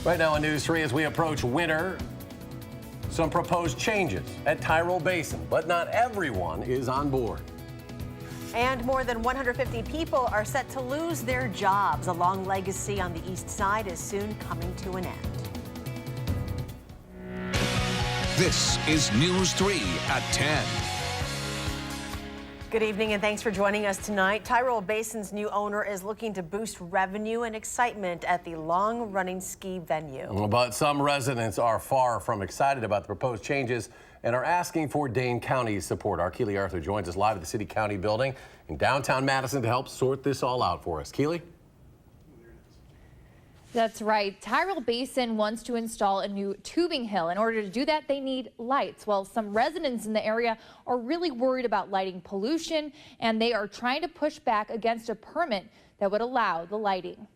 Right now on News 3, as we approach winter, some proposed changes at Tyrol Basin, but not everyone is on board. And more than 150 people are set to lose their jobs. A long legacy on the east side is soon coming to an end. This is News 3 at 10. Good evening and thanks for joining us tonight. Tyrol Basin's new owner is looking to boost revenue and excitement at the long-running ski venue. But some residents are far from excited about the proposed changes and are asking for Dane County's support. Our Keely Arthur joins us live at the City County building in downtown Madison to help sort this all out for us. Keely? That's right. Tyrol Basin wants to install a new tubing hill. In order to do that, they need lights. Well, some residents in the area are really worried about lighting pollution, and they are trying to push back against a permit that would allow the lighting.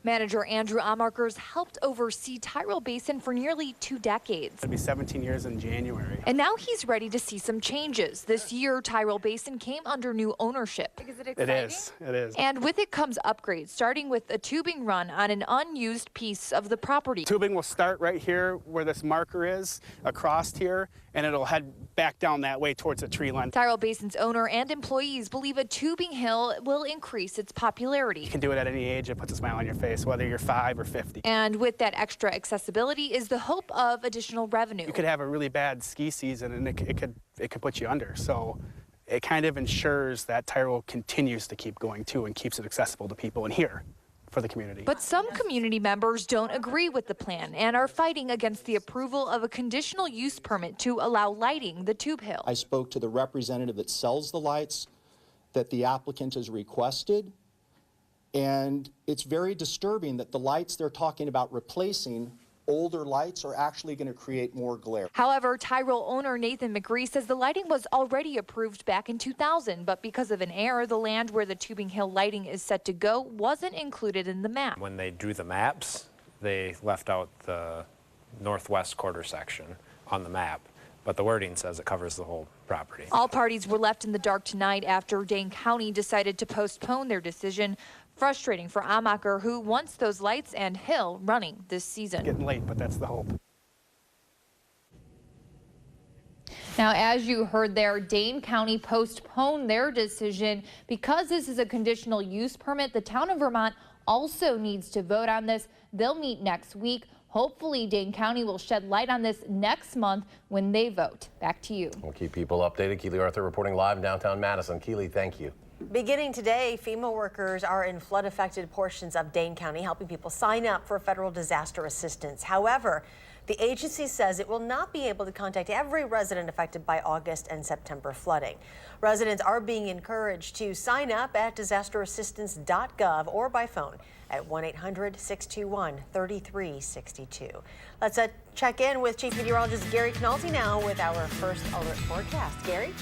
Manager Andrew Amarkers helped oversee Tyrol Basin for nearly 2 decades. It'll be 17 years in January. And now he's ready to see some changes. This year, Tyrol Basin came under new ownership. Is it exciting? It is. And with it comes upgrades, starting with a tubing run on an unused piece of the property. Tubing will start right here where this marker is, across here, and it'll head back down that way towards the tree line. Tyrol Basin's owner and employees believe a tubing hill will increase its popularity. You can do it at any age. It puts a smile on your face, whether you're 5 or 50. And with that extra accessibility is the hope of additional revenue. You could have a really bad ski season and it could put you under. So it kind of ensures that Tyrol continues to keep going too and keeps it accessible to people in here for the community. But some community members don't agree with the plan and are fighting against the approval of a conditional use permit to allow lighting the tube hill. I spoke to the representative that sells the lights that the applicant has requested, and it's very disturbing that the lights they're talking about replacing, older lights, are actually going to create more glare. However, Tyrol owner Nathan McGree says the lighting was already approved back in 2000, but because of an error, the land where the tubing hill lighting is set to go wasn't included in the map. When they drew the maps, they left out the northwest quarter section on the map, but the wording says it covers the whole property. All parties were left in the dark tonight after Dane County decided to postpone their decision. Frustrating for Amaker, who wants those lights and hill running this season. Getting late, but that's the hope. Now, as you heard there, Dane County postponed their decision because this is a conditional use permit. The town of Vermont also needs to vote on this. They'll meet next week. Hopefully, Dane County will shed light on this next month when they vote. Back to you. We'll keep people updated. Keely Arthur reporting live in downtown Madison. Keely, thank you. Beginning today, FEMA workers are in flood-affected portions of Dane County helping people sign up for federal disaster assistance. However, the agency says it will not be able to contact every resident affected by August and September flooding. Residents are being encouraged to sign up at disasterassistance.gov or by phone at 1-800-621-3362. Let's check in with Chief Meteorologist Gary Canalti now with our first alert forecast. Gary?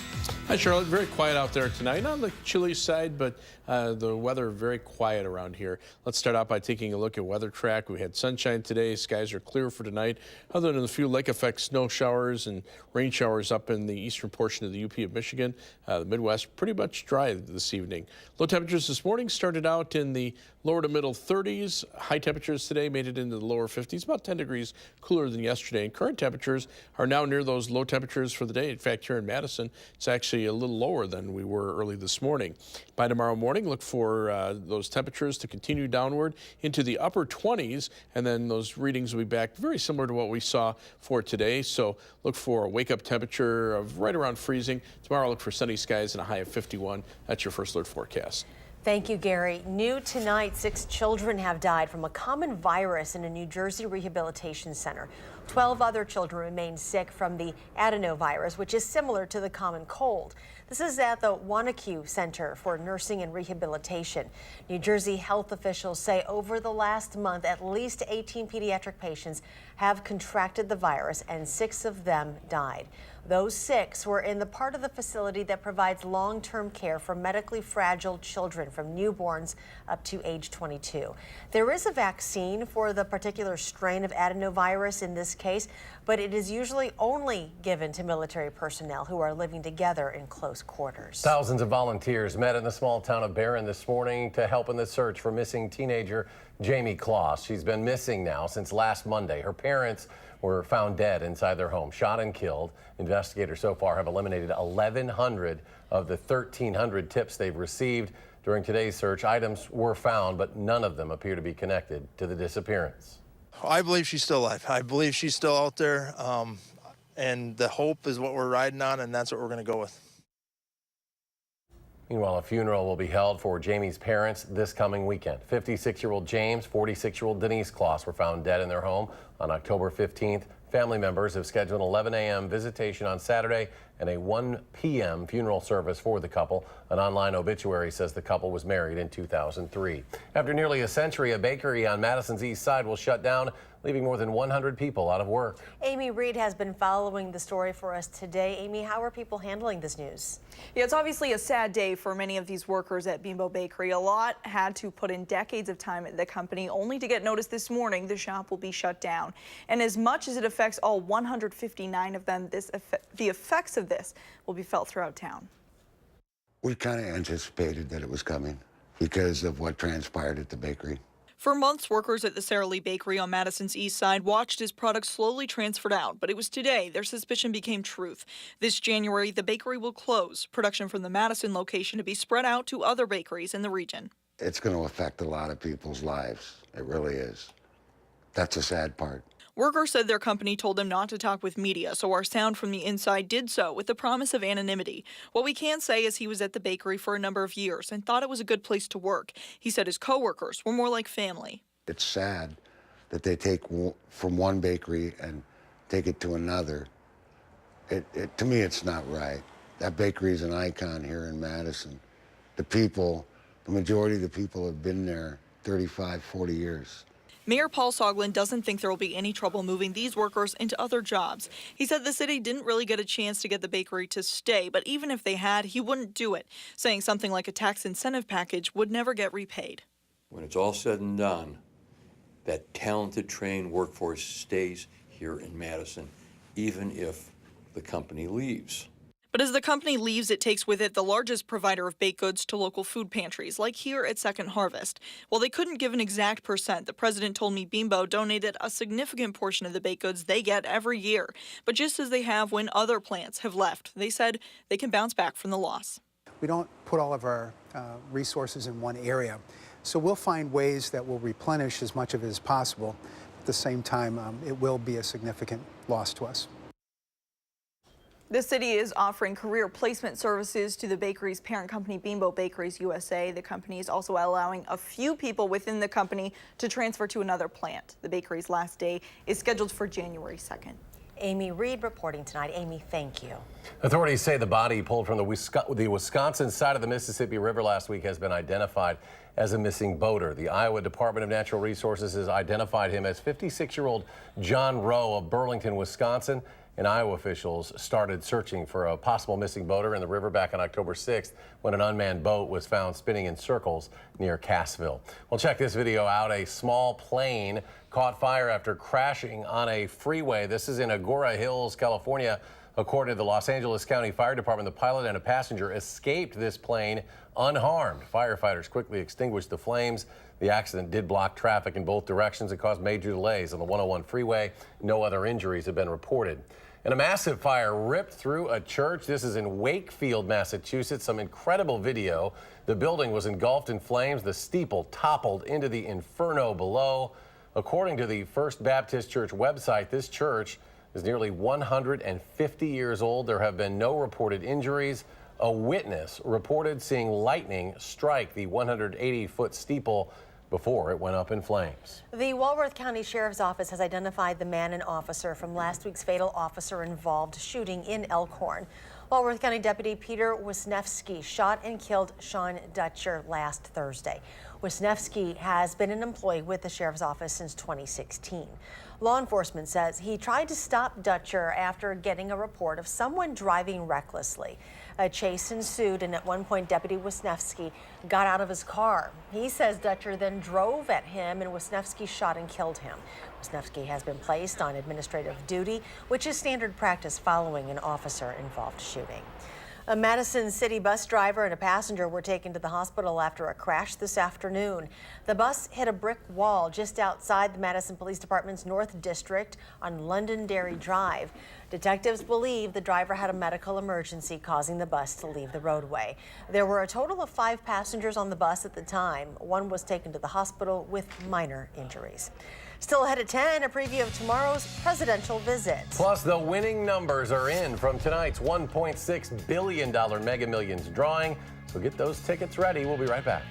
Hi, Charlotte. Very quiet out there tonight. Not on the chilly side, but the weather very quiet around here. Let's start out by taking a look at Weather Track. We had sunshine today. Skies are clear for tonight, other than a few lake effect snow showers and rain showers up in the eastern portion of the UP of Michigan. The Midwest pretty much dry this evening. Low temperatures this morning started out in the lower to middle 30s. High temperatures today made it into the lower 50s, about 10 degrees cooler than yesterday. And current temperatures are now near those low temperatures for the day. In fact, here in Madison, it's actually a little lower than we were early this morning. By tomorrow morning, look for those temperatures to continue downward into the upper 20s, and then those readings will be back very similar to what we saw for today. So look for a wake-up temperature of right around freezing. Tomorrow, look for sunny skies and a high of 51. That's your first alert forecast. Thank you, Gary. New tonight, 6 children have died from a common virus in a New Jersey rehabilitation center. 12 other children remain sick from the adenovirus, which is similar to the common cold. This is at the Wanacue Center for Nursing and Rehabilitation. New Jersey health officials say over the last month, at least 18 pediatric patients have contracted the virus and 6 of them died. Those 6 were in the part of the facility that provides long-term care for medically fragile children from newborns up to age 22. There is a vaccine for the particular strain of adenovirus in this case, but it is usually only given to military personnel who are living together in close quarters. Thousands of volunteers met in the small town of Barron this morning to help in the search for missing teenager Jamie Kloss. She's been missing now since last Monday. Her parents were found dead inside their home, shot and killed. Investigators so far have eliminated 1,100 of the 1,300 tips they've received. During today's search, items were found, but none of them appear to be connected to the disappearance. I believe she's still alive. I believe she's still out there, and the hope is what we're riding on, and that's what we're going to go with. Meanwhile, a funeral will be held for Jamie's parents this coming weekend. 56-year-old James, 46-year-old Denise Kloss were found dead in their home on October 15th. Family members have scheduled an 11 a.m. visitation on Saturday and a 1 p.m. funeral service for the couple. An online obituary says the couple was married in 2003. After nearly a century, a bakery on Madison's east side will shut down, leaving more than 100 people out of work. Amy Reed has been following the story for us today. Amy, how are people handling this news? Yeah, it's obviously a sad day for many of these workers at Bimbo Bakery. A lot had to put in decades of time at the company, only to get notice this morning the shop will be shut down. And as much as it affects all 159 of them, the effects of this will be felt throughout town. We kind of anticipated that it was coming because of what transpired at the bakery. For months, workers at the Sara Lee Bakery on Madison's east side watched as products slowly transferred out, but it was today their suspicion became truth. This January, the bakery will close, production from the Madison location to be spread out to other bakeries in the region. It's going to affect a lot of people's lives. It really is. That's a sad part. Workers said their company told them not to talk with media, so our sound from the inside did so with the promise of anonymity. What we can say is he was at the bakery for a number of years and thought it was a good place to work. He said his coworkers were more like family. It's sad that they take from one bakery and take it to another. To me, it's not right. That bakery is an icon here in Madison. The majority of the people have been there 35, 40 years. Mayor Paul Soglin doesn't think there will be any trouble moving these workers into other jobs. He said the city didn't really get a chance to get the bakery to stay, but even if they had, he wouldn't do it, saying something like a tax incentive package would never get repaid. When it's all said and done, that talented, trained workforce stays here in Madison, even if the company leaves. But as the company leaves, it takes with it the largest provider of baked goods to local food pantries, like here at Second Harvest. While they couldn't give an exact percent, the president told me Bimbo donated a significant portion of the baked goods they get every year. But just as they have when other plants have left, they said they can bounce back from the loss. We don't put all of our resources in one area, so we'll find ways that will replenish as much of it as possible. At the same time, it will be a significant loss to us. The city is offering career placement services to the bakery's parent company, Bimbo Bakeries USA. The company is also allowing a few people within the company to transfer to another plant. The bakery's last day is scheduled for January 2nd. Amy Reed reporting tonight. Amy, thank you. Authorities say the body pulled from the Wisconsin side of the Mississippi River last week has been identified as a missing boater. The Iowa Department of Natural Resources has identified him as 56-year-old John Rowe of Burlington, Wisconsin. And Iowa officials started searching for a possible missing boater in the river back on October 6th when an unmanned boat was found spinning in circles near Cassville. Well, check this video out. A small plane caught fire after crashing on a freeway. This is in Agoura Hills, California. According to the Los Angeles County Fire Department, the pilot and a passenger escaped this plane unharmed. Firefighters quickly extinguished the flames. The accident did block traffic in both directions and caused major delays on the 101 freeway. No other injuries have been reported. And a massive fire ripped through a church. This is in Wakefield, Massachusetts. Some incredible video. The building was engulfed in flames. The steeple toppled into the inferno below. According to the First Baptist Church website, this church is nearly 150 years old. There have been no reported injuries. A witness reported seeing lightning strike the 180-foot steeple before it went up in flames. The Walworth County Sheriff's Office has identified the man and officer from last week's fatal officer-involved shooting in Elkhorn. Walworth County Deputy Peter Wisniewski shot and killed Sean Dutcher last Thursday. Wisniewski has been an employee with the sheriff's office since 2016. Law enforcement says he tried to stop Dutcher after getting a report of someone driving recklessly. A chase ensued, and at one point, Deputy Wisniewski got out of his car. He says Dutcher then drove at him, and Wisniewski shot and killed him. Wisniewski has been placed on administrative duty, which is standard practice following an officer-involved shooting. A Madison City bus driver and a passenger were taken to the hospital after a crash this afternoon. The bus hit a brick wall just outside the Madison Police Department's North District on Londonderry Drive. Detectives believe the driver had a medical emergency causing the bus to leave the roadway. There were a total of 5 passengers on the bus at the time. One was taken to the hospital with minor injuries. Still ahead at 10, a preview of tomorrow's presidential visit. Plus, the winning numbers are in from tonight's $1.6 billion Mega Millions drawing. So get those tickets ready. We'll be right back.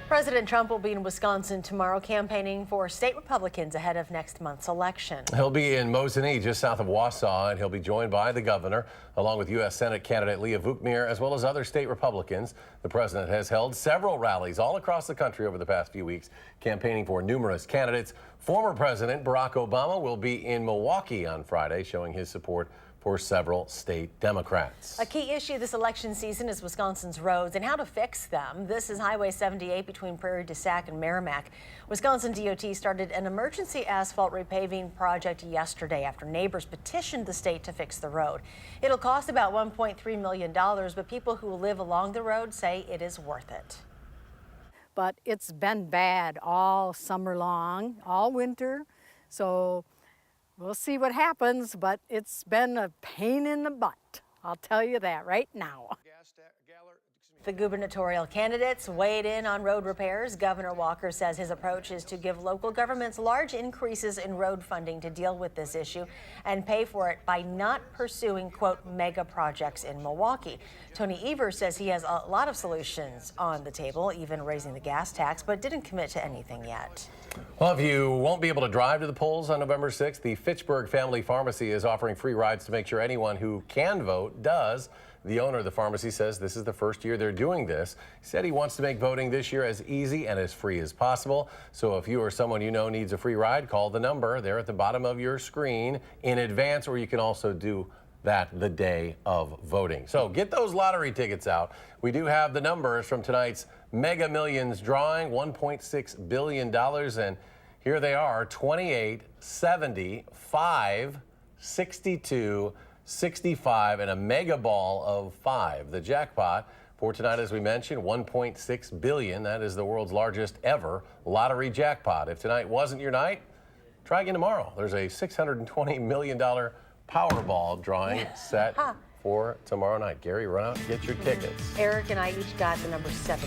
President Trump will be in Wisconsin tomorrow campaigning for state Republicans ahead of next month's election. He'll be in Mosinee, just south of Wausau, and he'll be joined by the governor, along with U.S. Senate candidate Leah Vukmir, as well as other state Republicans. The president has held several rallies all across the country over the past few weeks, campaigning for numerous candidates. Former President Barack Obama will be in Milwaukee on Friday, showing his support for several state Democrats. A key issue this election season is Wisconsin's roads and how to fix them. This is Highway 78 between Prairie du Sac and Merrimack. Wisconsin DOT started an emergency asphalt repaving project yesterday after neighbors petitioned the state to fix the road. It'll cost about $1.3 million, but people who live along the road say it is worth it. But it's been bad all summer long, all winter, so we'll see what happens, but it's been a pain in the butt. I'll tell you that right now. The gubernatorial candidates weighed in on road repairs. Governor Walker says his approach is to give local governments large increases in road funding to deal with this issue and pay for it by not pursuing, quote, mega projects in Milwaukee. Tony Evers says he has a lot of solutions on the table, even raising the gas tax, but didn't commit to anything yet. Well, if you won't be able to drive to the polls on November 6th, the Fitchburg Family Pharmacy is offering free rides to make sure anyone who can vote does. The owner of the pharmacy says this is the first year they're doing this. He said he wants to make voting this year as easy and as free as possible. So if you or someone you know needs a free ride, call the number there at the bottom of your screen in advance, or you can also do that the day of voting. So get those lottery tickets out. We do have the numbers from tonight's Mega Millions drawing, $1.6 billion. And here they are, 28, 70, 5, 62, 65, and a mega ball of 5. The jackpot for tonight, as we mentioned, $1.6 billion. That is the world's largest ever lottery jackpot. If tonight wasn't your night, try again tomorrow. There's a $620 million Powerball drawing set for tomorrow night. Gary, run out and get your tickets. Eric and I each got the number 70.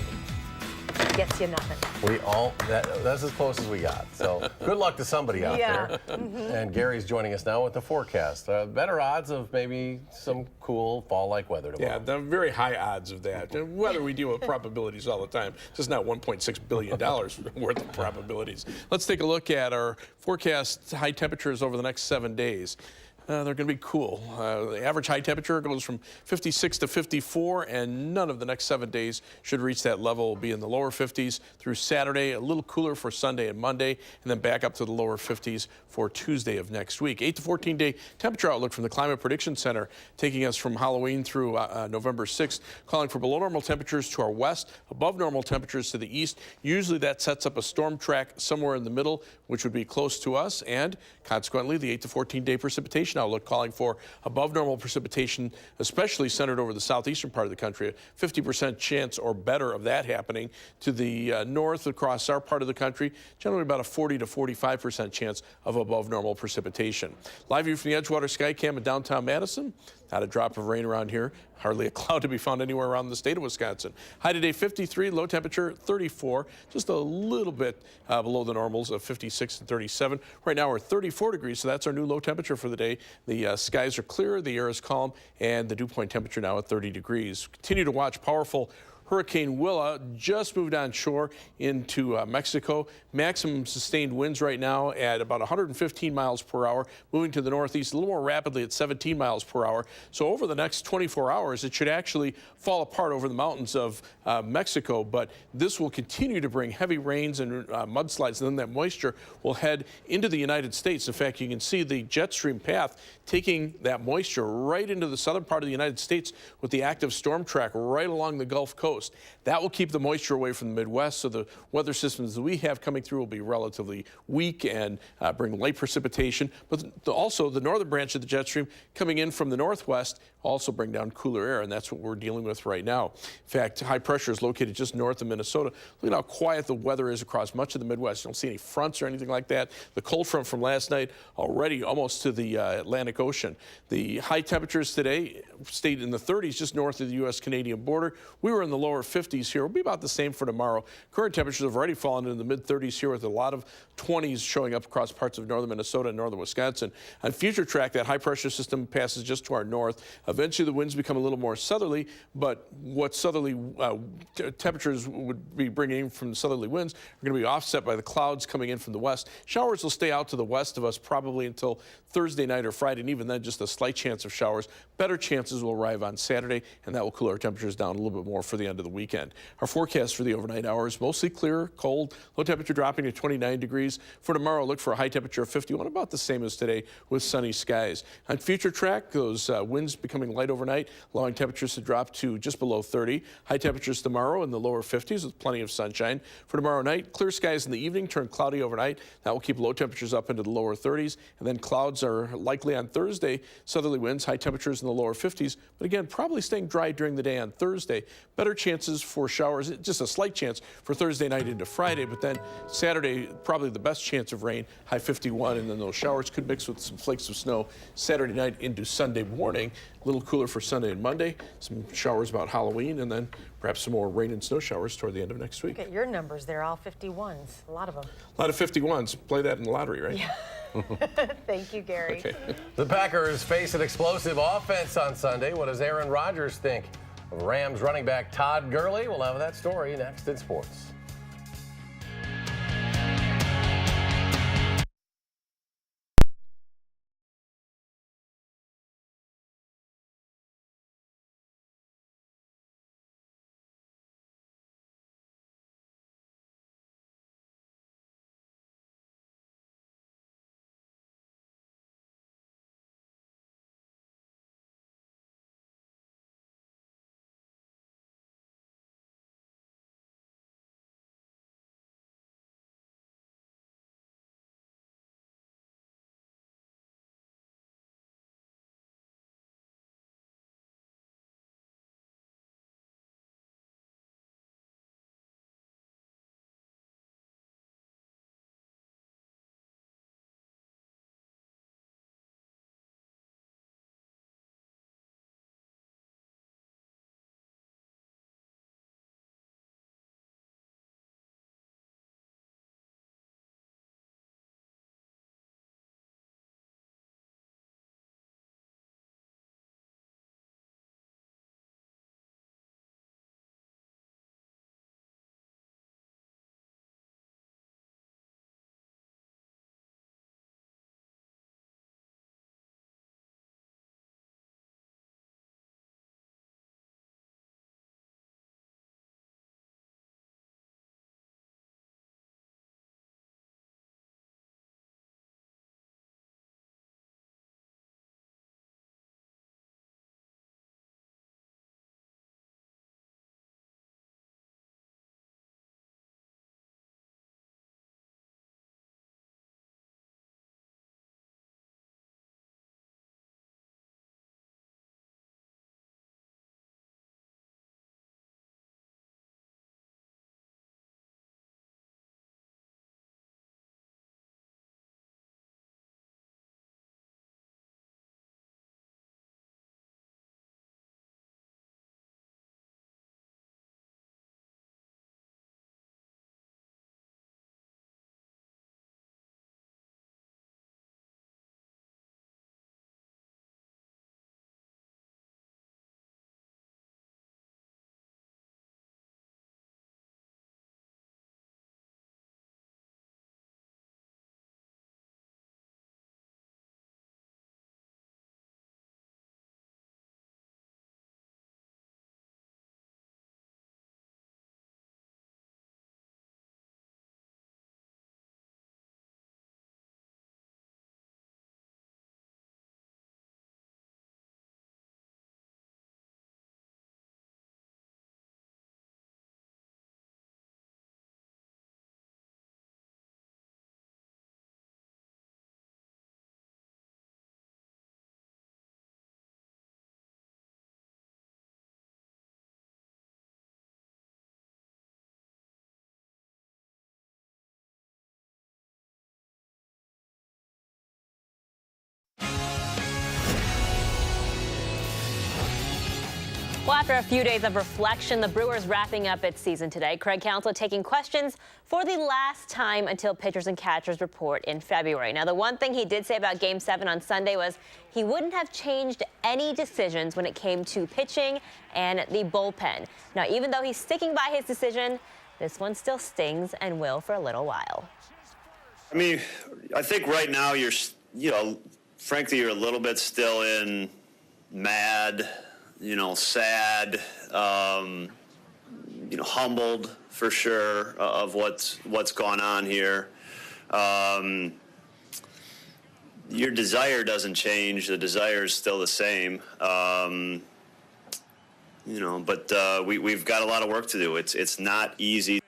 Gets you nothing. We all, that's as close as we got. So good luck to somebody out there. And Gary's joining us now with the forecast. Better odds of maybe some cool fall-like weather tomorrow. Yeah, the very high odds of that. Weather we deal with probabilities all the time. Just not $1.6 billion worth of probabilities. Let's take a look at our forecast high temperatures over the next 7 days. They're going to be cool. The average high temperature goes from 56 to 54, and none of the next 7 days should reach that level. Will be in the lower 50s through Saturday, a little cooler for Sunday and Monday, and then back up to the lower 50s for Tuesday of next week. 8 to 14-day temperature outlook from the Climate Prediction Center, taking us from Halloween through November 6th, calling for below normal temperatures to our west, above normal temperatures to the east. Usually that sets up a storm track somewhere in the middle, which would be close to us, and consequently the 8 to 14-day precipitation outlook calling for above normal precipitation, especially centered over the southeastern part of the country. A 50% chance or better of that happening. To the north across our part of the country, generally about a 40 to 45% chance of above normal precipitation. Live view from the Edgewater Skycam in downtown Madison. Not a drop of rain around here. Hardly a cloud to be found anywhere around the state of Wisconsin. High today 53, low temperature 34, just a little bit below the normals of 56 and 37. Right now we're 34 degrees, so that's our new low temperature for the day. The skies are clear, the air is calm, and the dew point temperature now at 30 degrees. Continue to watch powerful Hurricane Willa just moved on shore into Mexico. Maximum sustained winds right now at about 115 miles per hour, moving to the northeast a little more rapidly at 17 miles per hour. So over the next 24 hours, it should actually fall apart over the mountains of Mexico, but this will continue to bring heavy rains and mudslides, and then that moisture will head into the United States. In fact, you can see the jet stream path taking that moisture right into the southern part of the United States with the active storm track right along the Gulf Coast. That will keep the moisture away from the Midwest, so the weather systems that we have coming through will be relatively weak and bring light precipitation. But also the northern branch of the jet stream coming in from the northwest also bring down cooler air, and that's what we're dealing with right now. In fact, high pressure is located just north of Minnesota. Look at how quiet the weather is across much of the Midwest. You don't see any fronts or anything like that. The cold front from last night already almost to the Atlantic Ocean. The high temperatures today stayed in the 30s just north of the U.S.-Canadian border. We were in the lower 50s here. We'll be about the same for tomorrow. Current temperatures have already fallen into the mid-30s here with a lot of 20s showing up across parts of northern Minnesota and northern Wisconsin. On future track, that high pressure system passes just to our north. Eventually the winds become a little more southerly, but what southerly temperatures would be bringing in from the southerly winds are going to be offset by the clouds coming in from the west. Showers will stay out to the west of us probably until Thursday night or Friday, and even then just a slight chance of showers. Better chances will arrive on Saturday, and that will cool our temperatures down a little bit more for the end into the weekend. Our forecast for the overnight hours, mostly clear, cold, low temperature dropping to 29 degrees. For tomorrow, look for a high temperature of 51, about the same as today with sunny skies. On future track, those winds becoming light overnight, allowing temperatures to drop to just below 30. High temperatures tomorrow in the lower 50s with plenty of sunshine. For tomorrow night, clear skies in the evening, turn cloudy overnight. That will keep low temperatures up into the lower 30s. And then clouds are likely on Thursday. Southerly winds, high temperatures in the lower 50s. But again, probably staying dry during the day on Thursday. Better chances for showers, just a slight chance for Thursday night into Friday. But then Saturday, probably the best chance of rain, high 51. And then those showers could mix with some flakes of snow Saturday night into Sunday morning. A little cooler for Sunday and Monday. Some showers about Halloween, and then perhaps some more rain and snow showers toward the end of next week. Look at your numbers there, all 51s. A lot of them. A lot of 51s. Play that in the lottery, right? Yeah. Thank you, Gary. Okay. The Packers face an explosive offense on Sunday. What does Aaron Rodgers think of Rams running back Todd Gurley? We'll have that story next in sports. Well, after a few days of reflection, the Brewers wrapping up its season today. Craig Counsell taking questions for the last time until pitchers and catchers report in February. Now, the one thing he did say about Game 7 on Sunday was he wouldn't have changed any decisions when it came to pitching and the bullpen. Now, even though he's sticking by his decision, this one still stings and will for a little while. I mean, I think right now frankly, you're a little bit still in mad, sad, humbled for sure of what's gone on here. Your desire doesn't change. The desire is still the same. But we've got a lot of work to do. It's not easy.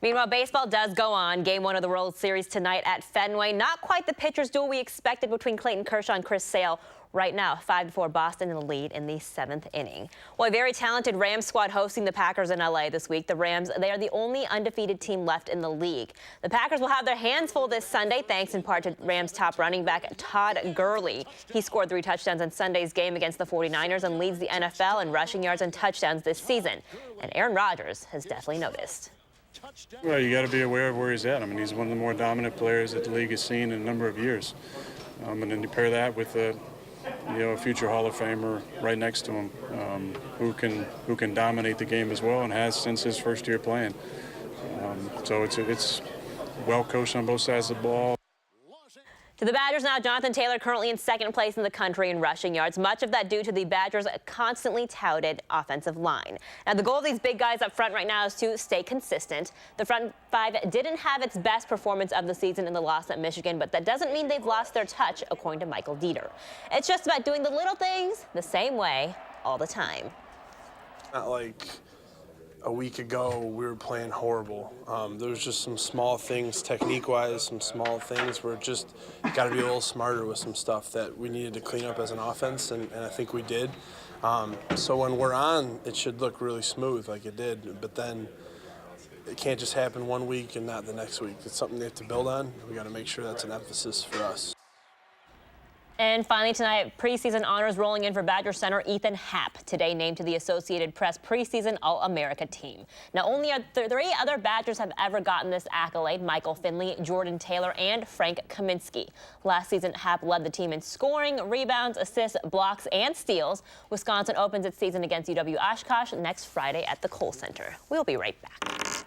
Meanwhile, baseball does go on. Game 1 of the World Series tonight at Fenway. Not quite the pitchers' duel we expected between Clayton Kershaw and Chris Sale. Right now, 5-4 Boston in the lead in the 7th inning. Well, a very talented Rams squad hosting the Packers in LA this week. The Rams, they are the only undefeated team left in the league. The Packers will have their hands full this Sunday, thanks in part to Rams top running back Todd Gurley. He scored 3 touchdowns in Sunday's game against the 49ers and leads the NFL in rushing yards and touchdowns this season. And Aaron Rodgers has definitely noticed. Well, you got to be aware of where he's at. I mean, he's one of the more dominant players that the league has seen in a number of years. And then you pair that with a future Hall of Famer right next to him, who can dominate the game as well and has since his first year playing. So it's well coached on both sides of the ball. To the Badgers now, Jonathan Taylor currently in 2nd place in the country in rushing yards. Much of that due to the Badgers' constantly touted offensive line. Now, the goal of these big guys up front right now is to stay consistent. The front 5 didn't have its best performance of the season in the loss at Michigan, but that doesn't mean they've lost their touch, according to Michael Dieter. It's just about doing the little things the same way all the time. Not like a week ago we were playing horrible. There was just some small things, technique-wise, some small things where just got to be a little smarter with some stuff that we needed to clean up as an offense, and I think we did. So when we're on, it should look really smooth like it did, but then it can't just happen one week and not the next week. It's something they have to build on. We got to make sure that's an emphasis for us. And finally tonight, preseason honors rolling in for Badger center Ethan Happ, today named to the Associated Press preseason All-America team. Now, only 3 other Badgers have ever gotten this accolade: Michael Finley, Jordan Taylor, and Frank Kaminsky. Last season, Happ led the team in scoring, rebounds, assists, blocks, and steals. Wisconsin opens its season against UW-Oshkosh next Friday at the Kohl Center. We'll be right back.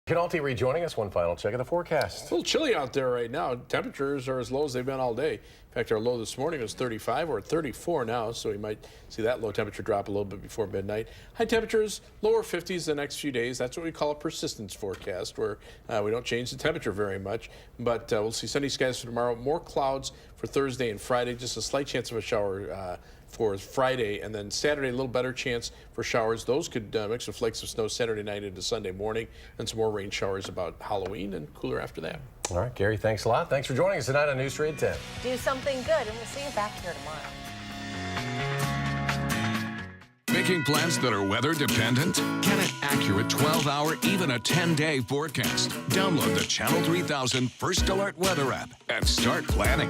Canalti rejoining us. One final check of the forecast. It's a little chilly out there right now. Temperatures are as low as they've been all day. In fact, our low this morning was 35. We're at 34 now, so we might see that low temperature drop a little bit before midnight. High temperatures, lower 50s the next few days. That's what we call a persistence forecast, where we don't change the temperature very much. But we'll see sunny skies for tomorrow. More clouds for Thursday and Friday. Just a slight chance of a shower for Friday, and then Saturday a little better chance for showers. Those could mix with flakes of snow Saturday night into Sunday morning, and some more rain showers about Halloween, and cooler after that. All right, Gary, thanks a lot. Thanks for joining us tonight on News 3 at 10. Do something good, and we'll see you back here tomorrow. Making plans that are weather dependent? Get an accurate 12-hour, even a 10-day forecast. Download the Channel 3000 First Alert Weather app and start planning.